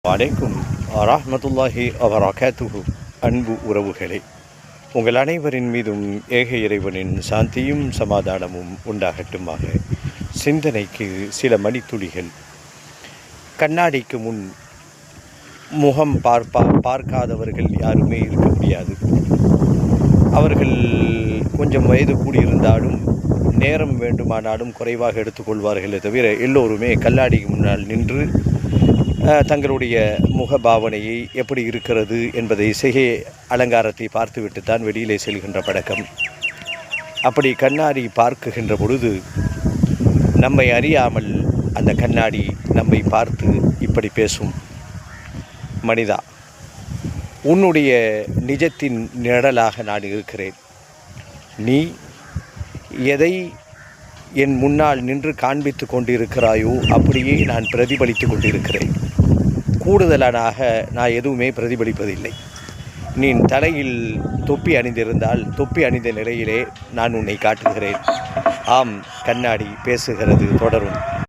வலைக்கும் வரஹ்மத்துல்லாஹி வபரகாத்துஹு. அன்பு உறவுகளே, உங்கள் அனைவரின் மீதும் ஏக இறைவனின் சாந்தியும் சமாதானமும் உண்டாகட்டுமாக. சிந்தனைக்கு சில மணித்துளிகள். கண்ணாடிக்கு முன் முகம் பார்க்காதவர்கள் யாருமே இருக்க முடியாது. அவர்கள் கொஞ்சம் வயது கூடியிருந்தாலும் நேரம் வேண்டுமானாலும் குறைவாக எடுத்துக்கொள்வார்களே தவிர எல்லோருமே கண்ணாடிக்கு முன்னால் நின்று தங்களுடைய முகபாவனையை எப்படி இருக்கிறது என்பதை சிகை அலங்காரத்தை பார்த்துவிட்டுத்தான் வெளியிலே செல்கின்ற பழக்கம். அப்படி கண்ணாடி பார்க்குகின்ற பொழுது நம்மை அறியாமல் அந்த கண்ணாடி நம்மை பார்த்து இப்படி பேசும்: மனிதா, உன்னுடைய நிஜத்தின் நிழலாக நான் இருக்கிறேன். நீ எதை என் முன்னால் நின்று காண்பித்து கொண்டிருக்கிறாயோ அப்படியே நான் பிரதிபலித்து கொண்டிருக்கிறேன். கூடுதலாக நான் எதுவுமே பிரதிபலிப்பதில்லை. நீ தலையில் தொப்பி அணிந்திருந்தால் தொப்பி அணிந்த நிலையிலே நான் உன்னை காட்டுகிறேன். ஆம், கண்ணாடி பேசுகிறது. தொடரும்.